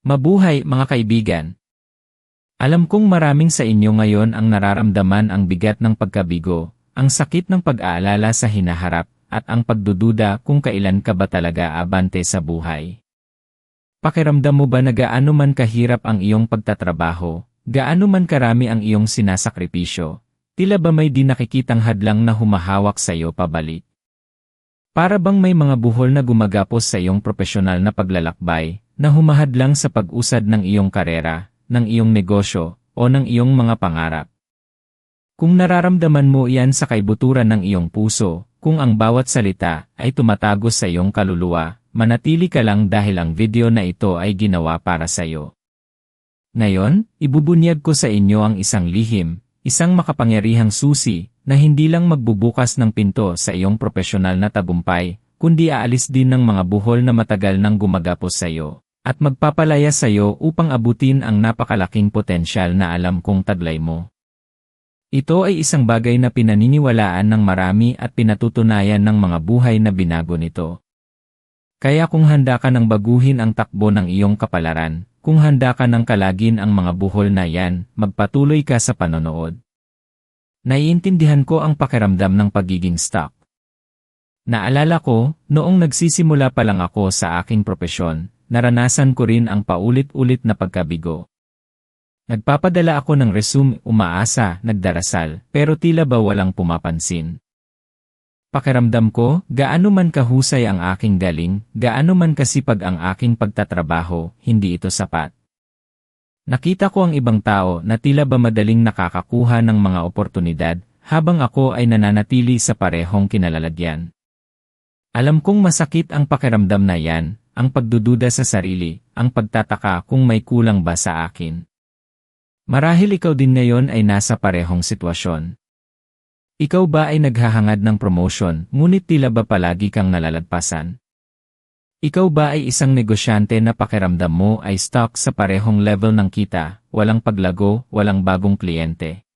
Mabuhay mga kaibigan! Alam kong maraming sa inyo ngayon ang nararamdaman ang bigat ng pagkabigo, ang sakit ng pag-aalala sa hinaharap, at ang pagdududa kung kailan ka ba talaga abante sa buhay. Pakiramdam mo ba na gaano man kahirap ang iyong pagtatrabaho, gaano man karami ang iyong sinasakripisyo, tila ba may di nakikitang hadlang na humahawak sa iyo pabalik? Para bang may mga buhol na gumagapos sa iyong profesional na paglalakbay, na humahadlang sa pag-usad ng iyong karera, ng iyong negosyo, o ng iyong mga pangarap? Kung nararamdaman mo iyan sa kaibuturan ng iyong puso, kung ang bawat salita ay tumatagos sa iyong kaluluwa, manatili ka lang dahil ang video na ito ay ginawa para sa iyo. Ngayon, ibubunyag ko sa inyo ang isang lihim, isang makapangyarihang susi, na hindi lang magbubukas ng pinto sa iyong profesional na tagumpay, kundi aalis din ng mga buhol na matagal nang gumagapos sa iyo, at magpapalaya sa iyo upang abutin ang napakalaking potensyal na alam kong taglay mo. Ito ay isang bagay na pinaniniwalaan ng marami at pinatutunayan ng mga buhay na binago nito. Kaya kung handa ka nang baguhin ang takbo ng iyong kapalaran, kung handa ka nang kalagin ang mga buhol na yan, magpatuloy ka sa panonood. Naiintindihan ko ang pakiramdam ng pagiging stuck. Naalala ko, noong nagsisimula pa lang ako sa aking propesyon, naranasan ko rin ang paulit-ulit na pagkabigo. Nagpapadala ako ng resume, umaasa, nagdarasal, pero tila ba walang pumapansin. Pakiramdam ko, gaano man kahusay ang aking galing, gaano man kasipag ang aking pagtatrabaho, hindi ito sapat. Nakita ko ang ibang tao na tila ba madaling nakakakuha ng mga oportunidad, habang ako ay nananatili sa parehong kinalalagyan. Alam kong masakit ang pakiramdam na yan, ang pagdududa sa sarili, ang pagtataka kung may kulang ba sa akin. Marahil ikaw din ngayon ay nasa parehong sitwasyon. Ikaw ba ay naghahangad ng promotion, ngunit tila ba palagi kang nalalagpasan? Ikaw ba ay isang negosyante na pakiramdam mo ay stuck sa parehong level ng kita, walang paglago, walang bagong kliyente?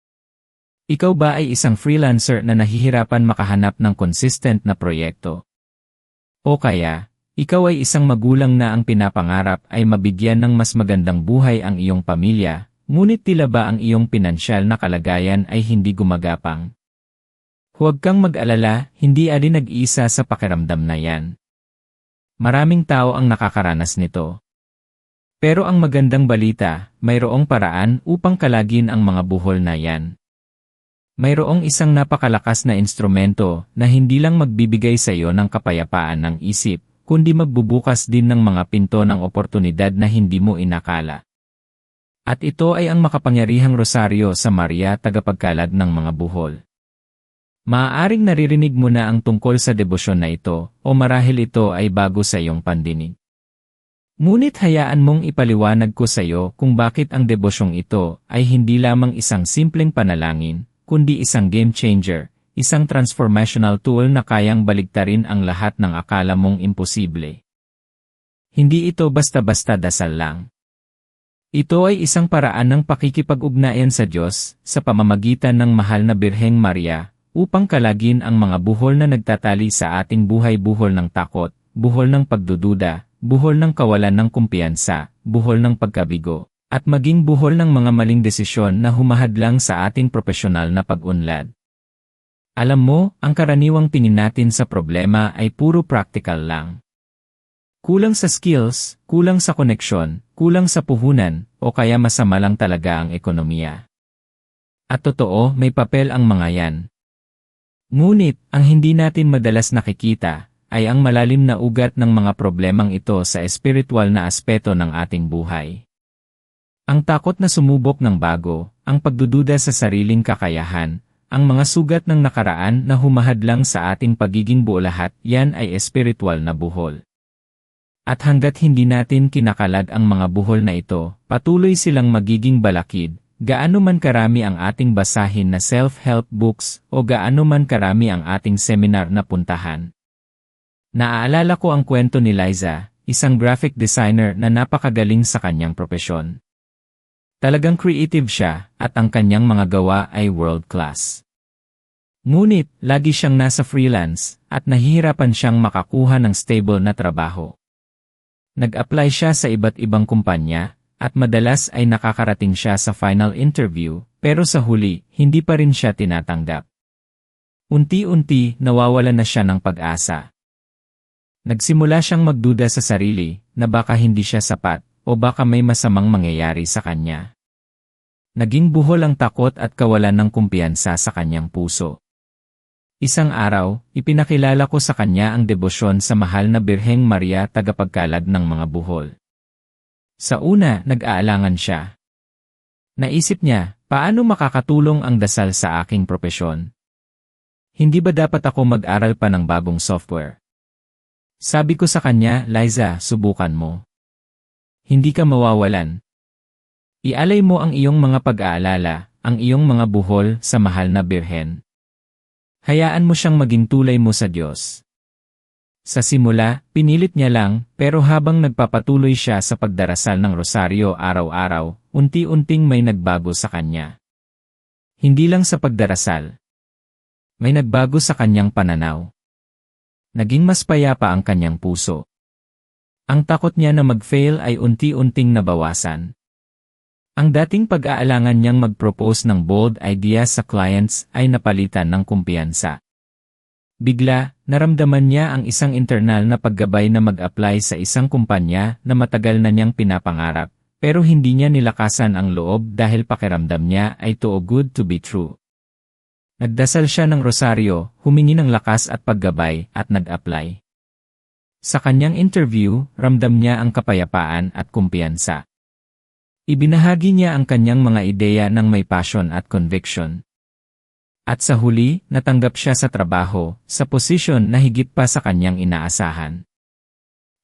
Ikaw ba ay isang freelancer na nahihirapan makahanap ng consistent na proyekto? O kaya, ikaw ay isang magulang na ang pinapangarap ay mabigyan ng mas magandang buhay ang iyong pamilya, ngunit tila ba ang iyong pinansyal na kalagayan ay hindi gumagapang? Huwag kang mag-alala, hindi alin nag-iisa sa pakiramdam na yan. Maraming tao ang nakakaranas nito. Pero ang magandang balita, mayroong paraan upang kalagin ang mga buhol na yan. Mayroong isang napakalakas na instrumento na hindi lang magbibigay sa iyo ng kapayapaan ng isip, kundi magbubukas din ng mga pinto ng oportunidad na hindi mo inakala. At ito ay ang makapangyarihang rosaryo sa Maria tagapagkalag ng mga buhol. Maaaring naririnig mo na ang tungkol sa debosyon na ito, o marahil ito ay bago sa iyong pandinig. Ngunit hayaan mong ipaliwanag ko sa iyo kung bakit ang debosyong ito ay hindi lamang isang simpleng panalangin, kundi isang game changer, isang transformational tool na kayang baligtarin ang lahat ng akala mong imposible. Hindi ito basta-basta dasal lang. Ito ay isang paraan ng pakikipag-ugnayan sa Diyos, sa pamamagitan ng mahal na Birheng Maria, upang kalagin ang mga buhol na nagtatali sa ating buhay, buhol ng takot, buhol ng pagdududa, buhol ng kawalan ng kumpiyansa, buhol ng pagkabigo, at maging buhol ng mga maling desisyon na humahadlang sa ating profesional na pag-unlad. Alam mo, ang karaniwang tingin natin sa problema ay puro practical lang. Kulang sa skills, kulang sa koneksyon, kulang sa puhunan, o kaya masama lang talaga ang ekonomiya. At totoo, may papel ang mga yan. Ngunit, ang hindi natin madalas nakikita, ay ang malalim na ugat ng mga problemang ito sa espiritual na aspeto ng ating buhay. Ang takot na sumubok ng bago, ang pagdududa sa sariling kakayahan, ang mga sugat ng nakaraan na humahadlang sa ating pagiging buo-lahat, yan ay espiritual na buhol. At hanggat hindi natin kinakalag ang mga buhol na ito, patuloy silang magiging balakid. Gaano man karami ang ating basahin na self-help books o gaano man karami ang ating seminar na puntahan. Naaalala ko ang kwento ni Liza, isang graphic designer na napakagaling sa kanyang propesyon. Talagang creative siya at ang kanyang mga gawa ay world class. Ngunit, lagi siyang nasa freelance at nahihirapan siyang makakuha ng stable na trabaho. Nag-apply siya sa iba't ibang kumpanya, at madalas ay nakakarating siya sa final interview, pero sa huli, hindi pa rin siya tinatanggap. Unti-unti, nawawalan na siya ng pag-asa. Nagsimula siyang magduda sa sarili, na baka hindi siya sapat, o baka may masamang mangyayari sa kanya. Naging buhol ang takot at kawalan ng kumpiyansa sa kanyang puso. Isang araw, ipinakilala ko sa kanya ang debosyon sa mahal na Birheng Maria tagapagkalad ng mga buhol. Sa una, nag-aalangan siya. Naisip niya, paano makakatulong ang dasal sa aking propesyon? Hindi ba dapat ako mag-aral pa ng bagong software? Sabi ko sa kanya, Liza, subukan mo. Hindi ka mawawalan. Ialay mo ang iyong mga pag-aalala, ang iyong mga buhol sa mahal na Birhen. Hayaan mo siyang maging tulay mo sa Diyos. Sa simula, pinilit niya lang, pero habang nagpapatuloy siya sa pagdarasal ng rosaryo araw-araw, unti-unting may nagbago sa kanya. Hindi lang sa pagdarasal. May nagbago sa kanyang pananaw. Naging mas payapa ang kanyang puso. Ang takot niya na mag-fail ay unti-unting nabawasan. Ang dating pag-aalangan niyang mag-propose ng bold ideas sa clients ay napalitan ng kumpiyansa. Bigla, naramdaman niya ang isang internal na paggabay na mag-apply sa isang kumpanya na matagal na niyang pinapangarap, pero hindi niya nilakasan ang loob dahil pakiramdam niya ay too good to be true. Nagdasal siya ng rosaryo, humingi ng lakas at paggabay, at nag-apply. Sa kanyang interview, ramdam niya ang kapayapaan at kumpiyansa. Ibinahagi niya ang kanyang mga ideya ng may passion at conviction. At sa huli, natanggap siya sa trabaho, sa posisyon na higit pa sa kanyang inaasahan.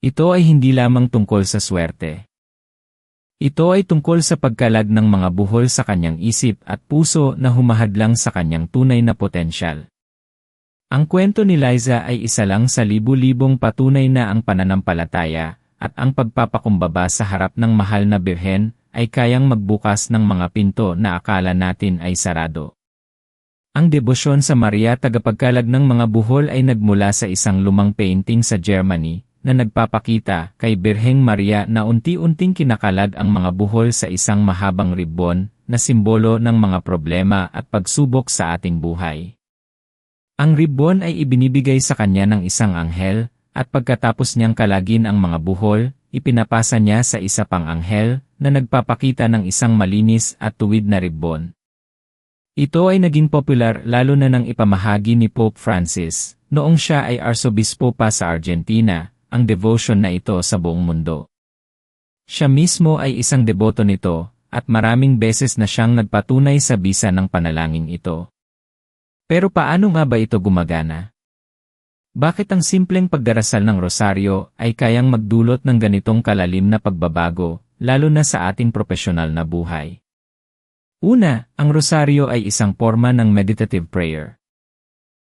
Ito ay hindi lamang tungkol sa swerte. Ito ay tungkol sa pagkalag ng mga buhol sa kanyang isip at puso na humahadlang sa kanyang tunay na potensyal. Ang kwento ni Liza ay isa lang sa libu-libong patunay na ang pananampalataya at ang pagpapakumbaba sa harap ng mahal na Birhen ay kayang magbukas ng mga pinto na akala natin ay sarado. Ang debosyon sa Maria tagapagkalag ng mga buhol ay nagmula sa isang lumang painting sa Germany na nagpapakita kay Birheng Maria na unti-unting kinakalag ang mga buhol sa isang mahabang ribbon na simbolo ng mga problema at pagsubok sa ating buhay. Ang ribbon ay ibinibigay sa kanya ng isang anghel, at pagkatapos niyang kalagin ang mga buhol, ipinapasa niya sa isa pang anghel na nagpapakita ng isang malinis at tuwid na ribbon. Ito ay naging popular lalo na nang ipamahagi ni Pope Francis, noong siya ay arsobispo pa sa Argentina, ang devotion na ito sa buong mundo. Siya mismo ay isang deboto nito, at maraming beses na siyang nagpatunay sa bisa ng panalangin ito. Pero paano nga ba ito gumagana? Bakit ang simpleng pagdarasal ng rosaryo ay kayang magdulot ng ganitong kalalim na pagbabago, lalo na sa ating profesional na buhay? Una, ang rosaryo ay isang forma ng meditative prayer.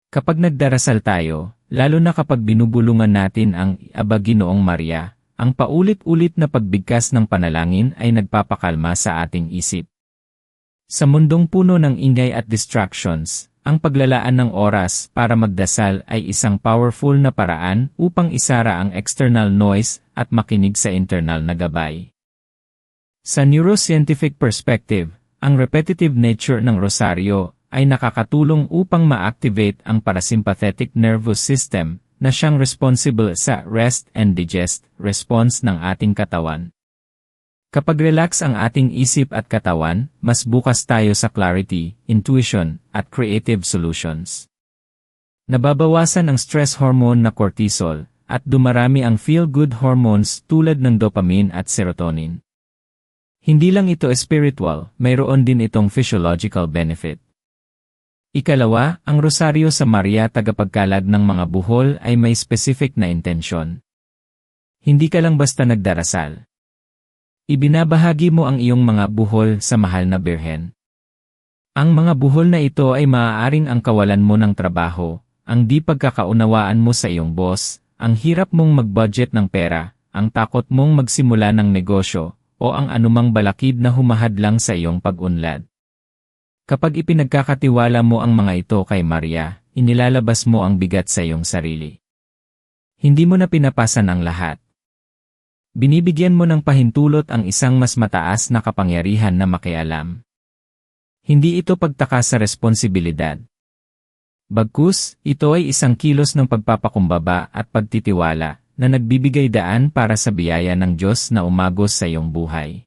Kapag nagdarasal tayo, lalo na kapag binubulungan natin ang Aba Ginoong Maria, ang paulit-ulit na pagbigkas ng panalangin ay nagpapakalma sa ating isip. Sa mundong puno ng ingay at distractions, ang paglalaan ng oras para magdasal ay isang powerful na paraan upang isara ang external noise at makinig sa internal na gabay. Sa neuroscientific perspective, ang repetitive nature ng rosaryo ay nakakatulong upang ma-activate ang parasympathetic nervous system na siyang responsible sa rest and digest response ng ating katawan. Kapag relax ang ating isip at katawan, mas bukas tayo sa clarity, intuition, at creative solutions. Nababawasan ang stress hormone na cortisol, at dumarami ang feel-good hormones tulad ng dopamine at serotonin. Hindi lang ito spiritual, mayroon din itong physiological benefit. Ikalawa, ang rosaryo sa Maria tagapagkalag ng mga buhol ay may specific na intensyon. Hindi ka lang basta nagdarasal. Ibinabahagi mo ang iyong mga buhol sa mahal na Birhen. Ang mga buhol na ito ay maaaring ang kawalan mo ng trabaho, ang di pagkakaunawaan mo sa iyong boss, ang hirap mong mag-budget ng pera, ang takot mong magsimula ng negosyo, o ang anumang balakid na humahadlang sa iyong pag-unlad. Kapag ipinagkakatiwala mo ang mga ito kay Maria, inilalabas mo ang bigat sa iyong sarili. Hindi mo na pinapasan ang lahat. Binibigyan mo ng pahintulot ang isang mas mataas na kapangyarihan na makialam. Hindi ito pagtaka sa responsibilidad. Bagkus, ito ay isang kilos ng pagpapakumbaba at pagtitiwala na nagbibigay daan para sa biyaya ng Diyos na umagos sa iyong buhay.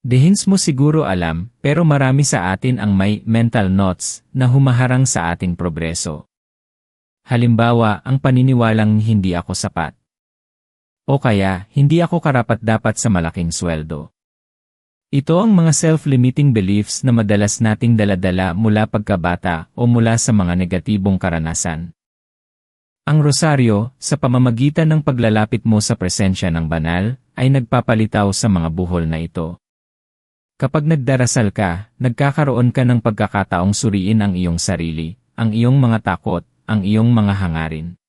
Dehins mo siguro alam, pero marami sa atin ang may mental knots na humaharang sa ating progreso. Halimbawa, ang paniniwalang hindi ako sapat. O kaya, hindi ako karapat-dapat sa malaking sweldo. Ito ang mga self-limiting beliefs na madalas nating daladala mula pagkabata o mula sa mga negatibong karanasan. Ang rosaryo, sa pamamagitan ng paglalapit mo sa presensya ng banal, ay nagpapalitaw sa mga buhol na ito. Kapag nagdarasal ka, nagkakaroon ka ng pagkakataong suriin ang iyong sarili, ang iyong mga takot, ang iyong mga hangarin.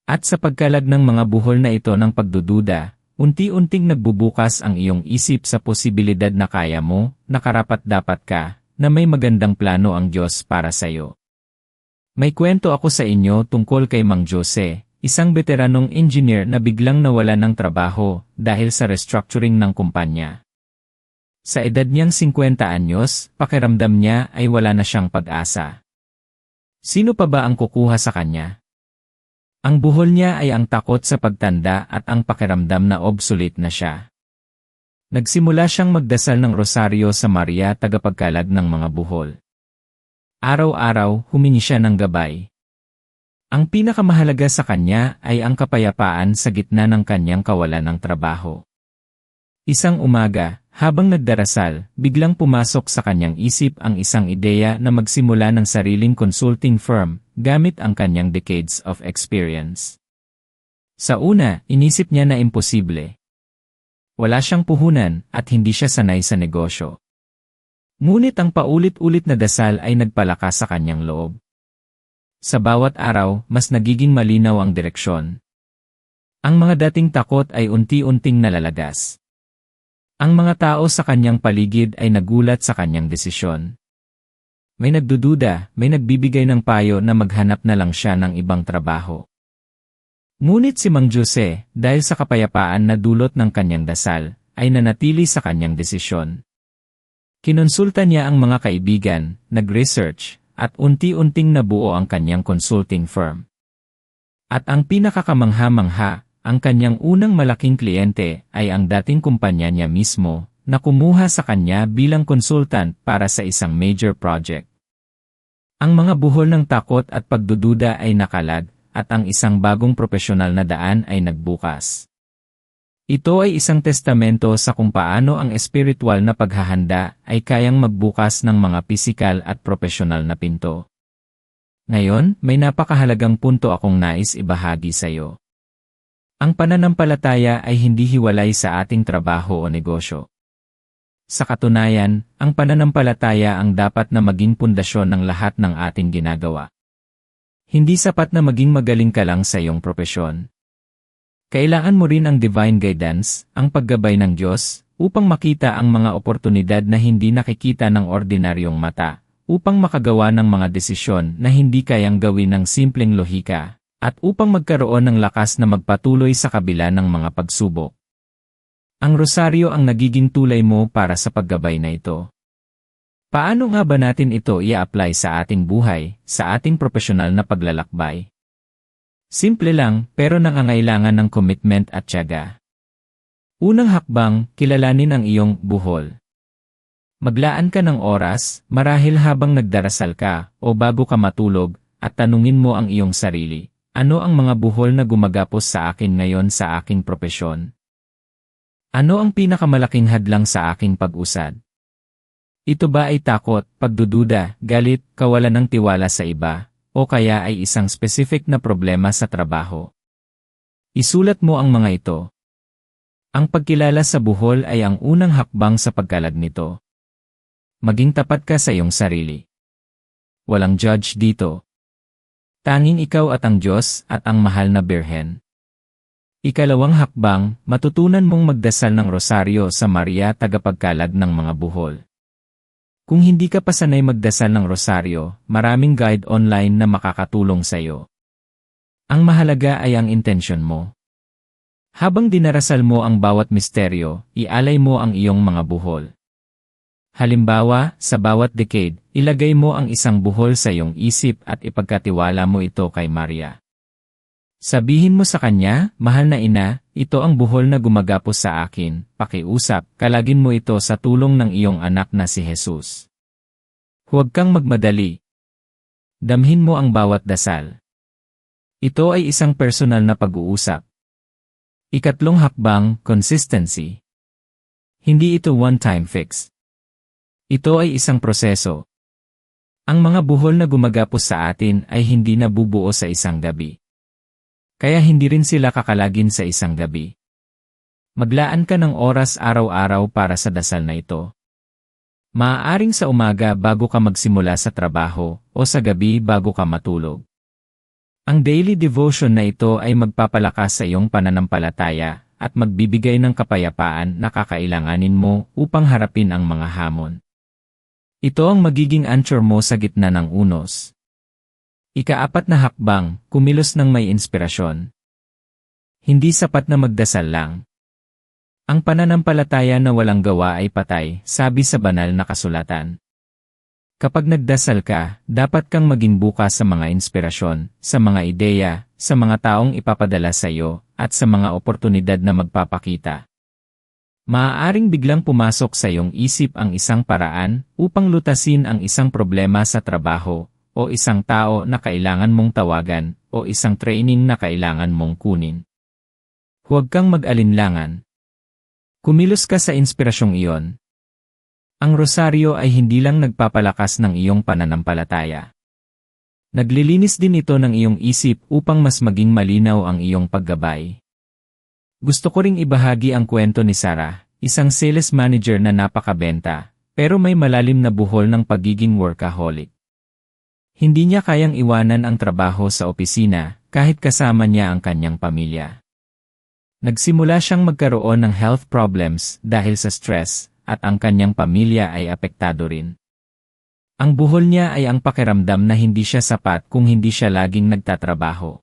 At sa pagkalag ng mga buhol na ito ng pagdududa, unti-unting nagbubukas ang iyong isip sa posibilidad na kaya mo, na karapat-dapat ka, na may magandang plano ang Diyos para sa iyo. May kwento ako sa inyo tungkol kay Mang Jose, isang veteranong engineer na biglang nawala ng trabaho dahil sa restructuring ng kumpanya. Sa edad niyang 50 anyos, pakiramdam niya ay wala na siyang pag-asa. Sino pa ba ang kukuha sa kanya? Ang buhol niya ay ang takot sa pagtanda at ang pakiramdam na obsolete na siya. Nagsimula siyang magdasal ng rosaryo sa Maria tagapagkalag ng mga buhol. Araw-araw, humingi siya ng gabay. Ang pinakamahalaga sa kanya ay ang kapayapaan sa gitna ng kanyang kawalan ng trabaho. Isang umaga, habang nagdarasal, biglang pumasok sa kanyang isip ang isang ideya na magsimula ng sariling consulting firm, gamit ang kanyang decades of experience. Sa una, inisip niya na imposible. Wala siyang puhunan at hindi siya sanay sa negosyo. Ngunit ang paulit-ulit na dasal ay nagpalakas sa kanyang loob. Sa bawat araw, mas nagiging malinaw ang direksyon. Ang mga dating takot ay unti-unting nalalagas. Ang mga tao sa kanyang paligid ay nagulat sa kanyang desisyon. May nagdududa, may nagbibigay ng payo na maghanap na lang siya ng ibang trabaho. Ngunit si Mang Jose, dahil sa kapayapaan na dulot ng kanyang dasal, ay nanatili sa kanyang desisyon. Kinonsulta niya ang mga kaibigan, nag-research, at unti-unting nabuo ang kanyang consulting firm. At ang pinakakamangha-mangha, ang kanyang unang malaking kliyente ay ang dating kumpanya niya mismo, na kumuha sa kanya bilang consultant para sa isang major project. Ang mga buhol ng takot at pagdududa ay nakalag, at ang isang bagong profesional na daan ay nagbukas. Ito ay isang testamento sa kung paano ang espiritual na paghahanda ay kayang magbukas ng mga pisikal at profesional na pinto. Ngayon, may napakahalagang punto akong nais ibahagi sa iyo. Ang pananampalataya ay hindi hiwalay sa ating trabaho o negosyo. Sa katunayan, ang pananampalataya ang dapat na maging pundasyon ng lahat ng ating ginagawa. Hindi sapat na maging magaling ka lang sa iyong propesyon. Kailangan mo rin ang divine guidance, ang paggabay ng Diyos, upang makita ang mga oportunidad na hindi nakikita ng ordinaryong mata, upang makagawa ng mga desisyon na hindi kayang gawin ng simpleng lohika, at upang magkaroon ng lakas na magpatuloy sa kabila ng mga pagsubok. Ang rosaryo ang nagiging tulay mo para sa paggabay na ito. Paano nga ba natin ito i-apply sa ating buhay, sa ating profesional na paglalakbay? Simple lang, pero nangangailangan ng commitment at tiyaga. Unang hakbang, kilalanin ang iyong buhol. Maglaan ka ng oras, marahil habang nagdarasal ka, o bago ka matulog, at tanungin mo ang iyong sarili. Ano ang mga buhol na gumagapos sa akin ngayon sa aking propesyon? Ano ang pinakamalaking hadlang sa aking pag-usad? Ito ba ay takot, pagdududa, galit, kawalan ng tiwala sa iba, o kaya ay isang specific na problema sa trabaho? Isulat mo ang mga ito. Ang pagkilala sa buhol ay ang unang hakbang sa pagkalag nito. Maging tapat ka sa iyong sarili. Walang judge dito. Tanging ikaw at ang Diyos at ang mahal na Birhen. Ikalawang hakbang, matutunan mong magdasal ng rosaryo sa Maria tagapagkalag ng mga buhol. Kung hindi ka pa sanay magdasal ng rosaryo, maraming guide online na makakatulong sa iyo. Ang mahalaga ay ang intensyon mo. Habang dinarasal mo ang bawat misteryo, ialay mo ang iyong mga buhol. Halimbawa, sa bawat decade, ilagay mo ang isang buhol sa iyong isip at ipagkatiwala mo ito kay Maria. Sabihin mo sa kanya, "Mahal na ina, ito ang buhol na gumagapos sa akin, pakiusap, kalagin mo ito sa tulong ng iyong anak na si Jesus." Huwag kang magmadali. Damhin mo ang bawat dasal. Ito ay isang personal na pag-uusap. Ikatlong hakbang, consistency. Hindi ito one-time fix. Ito ay isang proseso. Ang mga buhol na gumagapos sa atin ay hindi nabubuo sa isang gabi. Kaya hindi rin sila kakalagin sa isang gabi. Maglaan ka ng oras araw-araw para sa dasal na ito. Maaaring sa umaga bago ka magsimula sa trabaho o sa gabi bago ka matulog. Ang daily devotion na ito ay magpapalakas sa iyong pananampalataya at magbibigay ng kapayapaan na kakailanganin mo upang harapin ang mga hamon. Ito ang magiging anchor mo sa gitna ng unos. Ika-4 na hakbang, kumilos ng may inspirasyon. Hindi sapat na magdasal lang. Ang pananampalataya na walang gawa ay patay, sabi sa banal na kasulatan. Kapag nagdasal ka, dapat kang maging bukas sa mga inspirasyon, sa mga ideya, sa mga taong ipapadala sa iyo, at sa mga oportunidad na magpapakita. Maaaring biglang pumasok sa iyong isip ang isang paraan upang lutasin ang isang problema sa trabaho, o isang tao na kailangan mong tawagan, o isang training na kailangan mong kunin. Huwag kang mag-alinlangan. Kumilos ka sa inspirasyong iyon. Ang rosaryo ay hindi lang nagpapalakas ng iyong pananampalataya. Naglilinis din ito ng iyong isip upang mas maging malinaw ang iyong paggabay. Gusto ko ring ibahagi ang kwento ni Sarah, isang sales manager na napakabenta, pero may malalim na buhol ng pagiging workaholic. Hindi niya kayang iwanan ang trabaho sa opisina kahit kasama niya ang kanyang pamilya. Nagsimula siyang magkaroon ng health problems dahil sa stress at ang kanyang pamilya ay apektado rin. Ang buhol niya ay ang pakiramdam na hindi siya sapat kung hindi siya laging nagtatrabaho.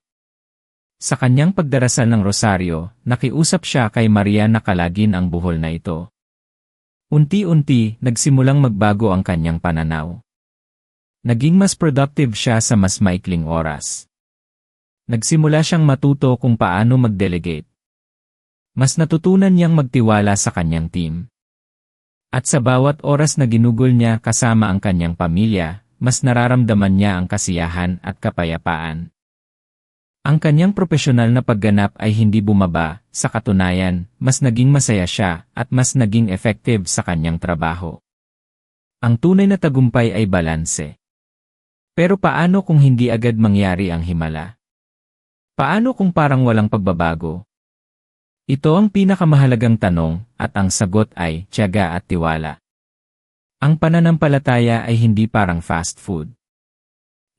Sa kanyang pagdarasal ng rosaryo, nakiusap siya kay Maria na kalagin ang buhol na ito. Unti-unti, nagsimulang magbago ang kanyang pananaw. Naging mas productive siya sa mas maikling oras. Nagsimula siyang matuto kung paano mag-delegate. Mas natutunan niyang magtiwala sa kanyang team. At sa bawat oras na ginugol niya kasama ang kanyang pamilya, mas nararamdaman niya ang kasiyahan at kapayapaan. Ang kanyang profesional na pagganap ay hindi bumaba, sa katunayan, mas naging masaya siya at mas naging effective sa kanyang trabaho. Ang tunay na tagumpay ay balanse. Pero paano kung hindi agad mangyari ang himala? Paano kung parang walang pagbabago? Ito ang pinakamahalagang tanong, at ang sagot ay tiyaga at tiwala. Ang pananampalataya ay hindi parang fast food.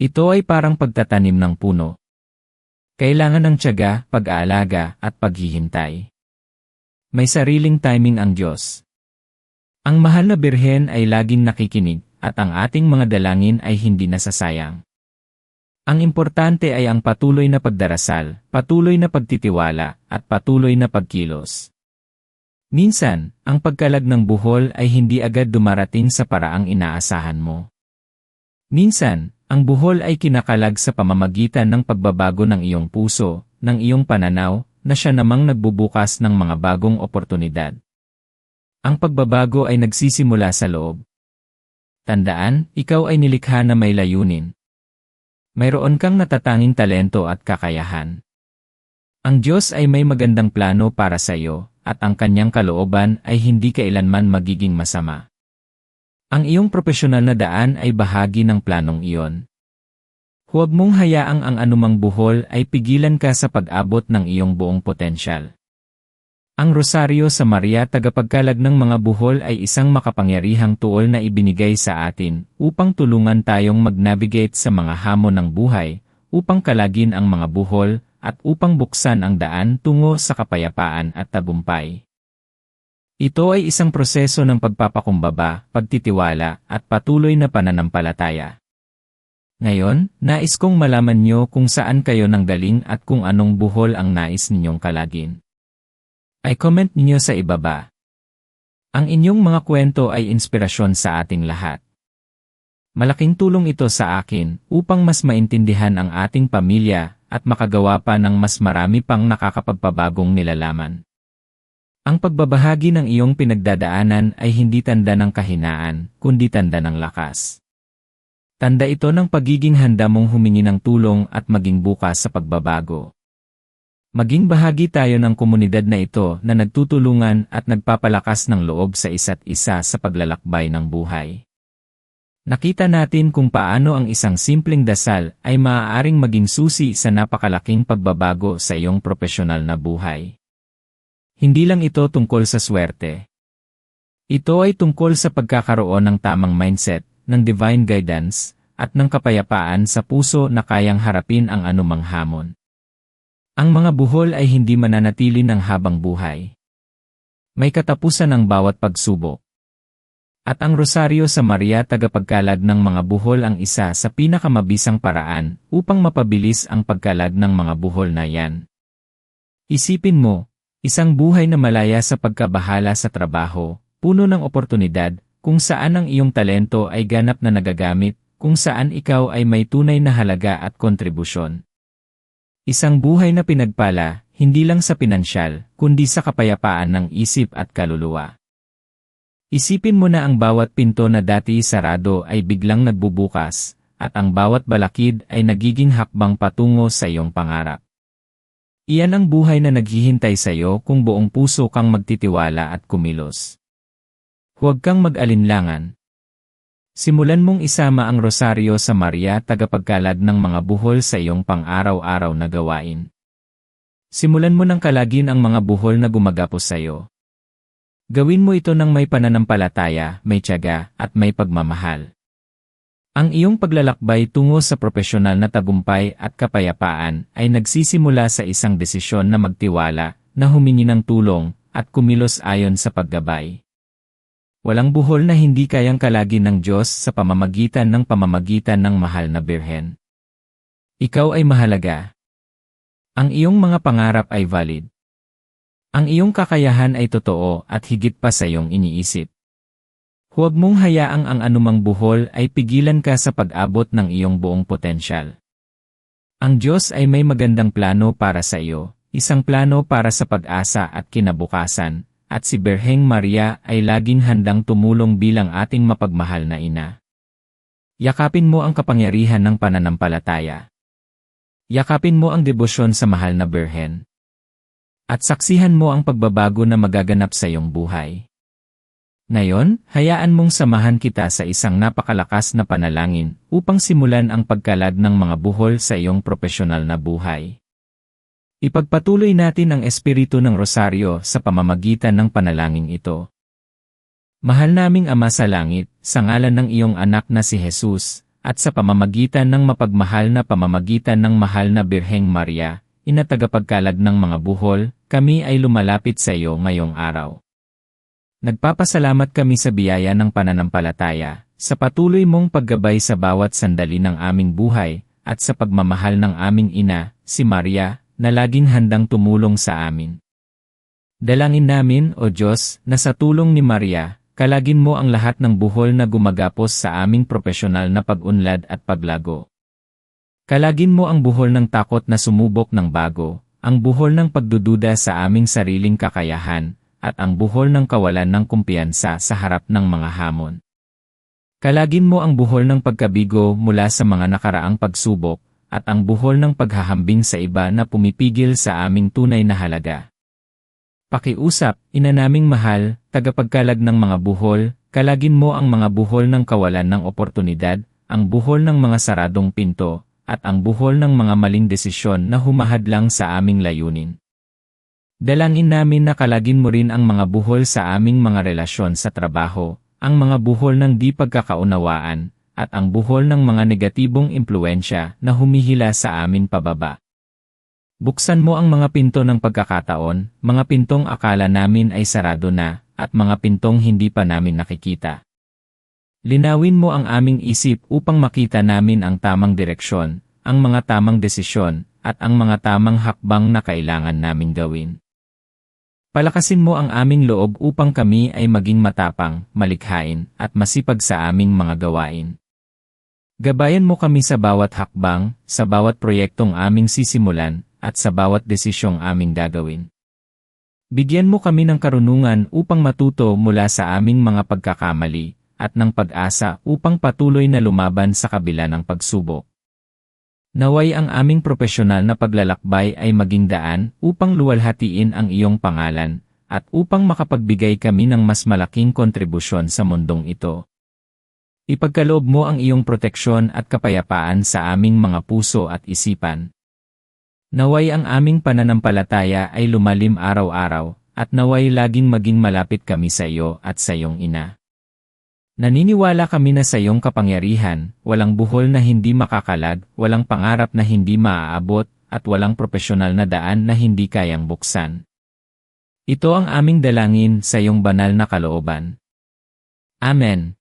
Ito ay parang pagtatanim ng puno. Kailangan ng tiyaga, pag-aalaga, at paghihintay. May sariling timing ang Diyos. Ang mahal na birhen ay laging nakikinig, at ang ating mga dalangin ay hindi nasasayang. Ang importante ay ang patuloy na pagdarasal, patuloy na pagtitiwala, at patuloy na pagkilos. Minsan, ang pagkalag ng buhol ay hindi agad dumarating sa paraang inaasahan mo. Minsan, ang buhol ay kinakalag sa pamamagitan ng pagbabago ng iyong puso, ng iyong pananaw, na siya namang nagbubukas ng mga bagong oportunidad. Ang pagbabago ay nagsisimula sa loob. Tandaan, ikaw ay nilikha na may layunin. Mayroon kang natatanging talento at kakayahan. Ang Diyos ay may magandang plano para sa iyo, at ang kanyang kalooban ay hindi kailanman magiging masama. Ang iyong profesional na daan ay bahagi ng planong iyon. Huwag mong hayaang ang anumang buhol ay pigilan ka sa pag-abot ng iyong buong potensyal. Ang rosaryo sa Maria tagapagkalag ng mga buhol ay isang makapangyarihang tuol na ibinigay sa atin upang tulungan tayong mag-navigate sa mga hamon ng buhay, upang kalagin ang mga buhol, at upang buksan ang daan tungo sa kapayapaan at tagumpay. Ito ay isang proseso ng pagpapakumbaba, pagtitiwala, at patuloy na pananampalataya. Ngayon, nais kong malaman niyo kung saan kayo nanggaling at kung anong buhol ang nais ninyong kalagin. ay comment ninyo sa ibaba. Ang inyong mga kwento ay inspirasyon sa ating lahat. Malaking tulong ito sa akin upang mas maintindihan ang ating pamilya at makagawa pa ng mas marami pang nakakapagpabagong nilalaman. Ang pagbabahagi ng iyong pinagdadaanan ay hindi tanda ng kahinaan, kundi tanda ng lakas. Tanda ito ng pagiging handa mong humingi ng tulong at maging bukas sa pagbabago. Maging bahagi tayo ng komunidad na ito na nagtutulungan at nagpapalakas ng loob sa isa't isa sa paglalakbay ng buhay. Nakita natin kung paano ang isang simpleng dasal ay maaaring maging susi sa napakalaking pagbabago sa iyong profesional na buhay. Hindi lang ito tungkol sa swerte. Ito ay tungkol sa pagkakaroon ng tamang mindset, ng divine guidance, at ng kapayapaan sa puso na kayang harapin ang anumang hamon. Ang mga buhol ay hindi mananatili ng habang buhay. May katapusan ang bawat pagsubok. At ang rosaryo sa Maria tagapagkalag ng mga buhol ang isa sa pinakamabisang paraan upang mapabilis ang pagkalag ng mga buhol na yan. Isipin mo, isang buhay na malaya sa pagkabahala sa trabaho, puno ng oportunidad, kung saan ang iyong talento ay ganap na nagagamit, kung saan ikaw ay may tunay na halaga at kontribusyon. Isang buhay na pinagpala, hindi lang sa pinansyal, kundi sa kapayapaan ng isip at kaluluwa. Isipin mo na ang bawat pinto na dati sarado ay biglang nagbubukas, at ang bawat balakid ay nagiging hakbang patungo sa iyong pangarap. Iyan ang buhay na naghihintay sa iyo kung buong puso kang magtitiwala at kumilos. Huwag kang mag-alinlangan. Simulan mong isama ang rosaryo sa Maria tagapagkalag ng mga buhol sa iyong pang-araw-araw na gawain. Simulan mo ng kalagin ang mga buhol na gumagapos sa iyo. Gawin mo ito ng may pananampalataya, may tiyaga, at may pagmamahal. Ang iyong paglalakbay tungo sa profesional na tagumpay at kapayapaan ay nagsisimula sa isang desisyon na magtiwala, na humingi ng tulong, at kumilos ayon sa paggabay. Walang buhol na hindi kayang kalagin ng Diyos sa pamamagitan ng mahal na Birhen. Ikaw ay mahalaga. Ang iyong mga pangarap ay valid. Ang iyong kakayahan ay totoo at higit pa sa iyong iniisip. Huwag mong hayaang ang anumang buhol ay pigilan ka sa pag-abot ng iyong buong potensyal. Ang Diyos ay may magandang plano para sa iyo, isang plano para sa pag-asa at kinabukasan. At si Birheng Maria ay laging handang tumulong bilang ating mapagmahal na ina. Yakapin mo ang kapangyarihan ng pananampalataya. Yakapin mo ang debosyon sa mahal na Birhen. At saksihan mo ang pagbabago na magaganap sa iyong buhay. Ngayon, hayaan mong samahan kita sa isang napakalakas na panalangin upang simulan ang pagkalag ng mga buhol sa iyong profesional na buhay. Ipagpatuloy natin ang espiritu ng rosaryo sa pamamagitan ng panalangin ito. Mahal naming Ama sa langit, sa ngalan ng iyong anak na si Jesus, at sa pamamagitan ng mapagmahal na pamamagitan ng mahal na Birheng Maria, ina tagapagkalag ng mga buhol, kami ay lumalapit sa iyo ngayong araw. Nagpapasalamat kami sa biyaya ng pananampalataya, sa patuloy mong paggabay sa bawat sandali ng aming buhay, at sa pagmamahal ng aming ina, si Maria, na laging handang tumulong sa amin. Dalangin namin, O Diyos, na sa tulong ni Maria, kalagin mo ang lahat ng buhol na gumagapos sa aming profesional na pag-unlad at paglago. Kalagin mo ang buhol ng takot na sumubok ng bago, ang buhol ng pagdududa sa aming sariling kakayahan, at ang buhol ng kawalan ng kumpiyansa sa harap ng mga hamon. Kalagin mo ang buhol ng pagkabigo mula sa mga nakaraang pagsubok, at ang buhol ng paghahambing sa iba na pumipigil sa aming tunay na halaga. Pakiusap, ina naming mahal, tagapagkalag ng mga buhol, kalagin mo ang mga buhol ng kawalan ng oportunidad, ang buhol ng mga saradong pinto, at ang buhol ng mga maling desisyon na humahadlang sa aming layunin. Dalangin namin na kalagin mo rin ang mga buhol sa aming mga relasyon sa trabaho, ang mga buhol ng di pagkakaunawaan, at ang buhol ng mga negatibong impluensya na humihila sa amin pababa. Buksan mo ang mga pinto ng pagkakataon, mga pintong akala namin ay sarado na, at mga pintong hindi pa namin nakikita. Linawin mo ang aming isip upang makita namin ang tamang direksyon, ang mga tamang desisyon, at ang mga tamang hakbang na kailangan naming gawin. Palakasin mo ang aming loob upang kami ay maging matapang, malikhain, at masipag sa aming mga gawain. Gabayan mo kami sa bawat hakbang, sa bawat proyektong aming sisimulan, at sa bawat desisyong aming gagawin. Bigyan mo kami ng karunungan upang matuto mula sa aming mga pagkakamali, at ng pag-asa upang patuloy na lumaban sa kabila ng pagsubok. Naway ang aming propesyonal na paglalakbay ay maging daan upang luwalhatiin ang iyong pangalan, at upang makapagbigay kami ng mas malaking kontribusyon sa mundong ito. Ipagkaloob mo ang iyong proteksyon at kapayapaan sa aming mga puso at isipan. Naway ang aming pananampalataya ay lumalim araw-araw, at naway laging maging malapit kami sa iyo at sa iyong ina. Naniniwala kami na sa iyong kapangyarihan, walang buhol na hindi makakalag, walang pangarap na hindi maaabot, at walang propesyonal na daan na hindi kayang buksan. Ito ang aming dalangin sa iyong banal na kalooban. Amen.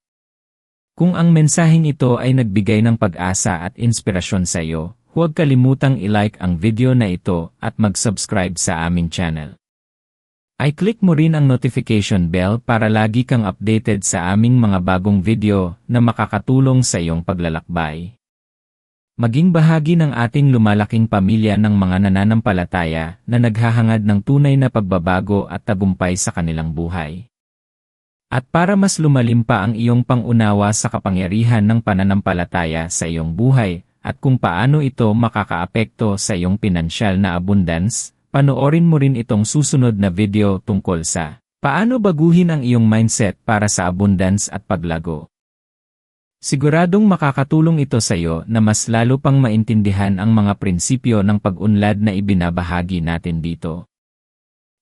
Kung ang mensaheng ito ay nagbigay ng pag-asa at inspirasyon sa iyo, huwag kalimutang i-like ang video na ito at mag-subscribe sa aming channel. I-click mo rin ang notification bell para lagi kang updated sa aming mga bagong video na makakatulong sa iyong paglalakbay. Maging bahagi ng ating lumalaking pamilya ng mga nananampalataya na naghahangad ng tunay na pagbabago at tagumpay sa kanilang buhay. At para mas lumalim pa ang iyong pangunawa sa kapangyarihan ng pananampalataya sa iyong buhay at kung paano ito makakaapekto sa iyong pinansyal na abundance, panoorin mo rin itong susunod na video tungkol sa paano baguhin ang iyong mindset para sa abundance at paglago. Siguradong makakatulong ito sa iyo na mas lalo pang maintindihan ang mga prinsipyo ng pag-unlad na ibinabahagi natin dito.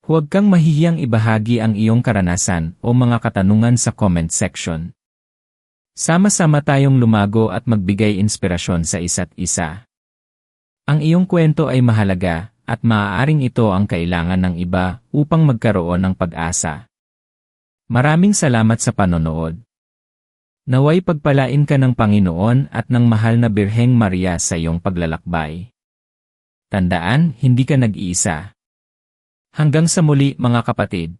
Huwag kang mahihiyang ibahagi ang iyong karanasan o mga katanungan sa comment section. Sama-sama tayong lumago at magbigay inspirasyon sa isa't isa. Ang iyong kwento ay mahalaga, at maaaring ito ang kailangan ng iba upang magkaroon ng pag-asa. Maraming salamat sa panonood. Naway pagpalain ka ng Panginoon at ng mahal na Birheng Maria sa iyong paglalakbay. Tandaan, hindi ka nag-iisa. Hanggang sa muli mga kapatid.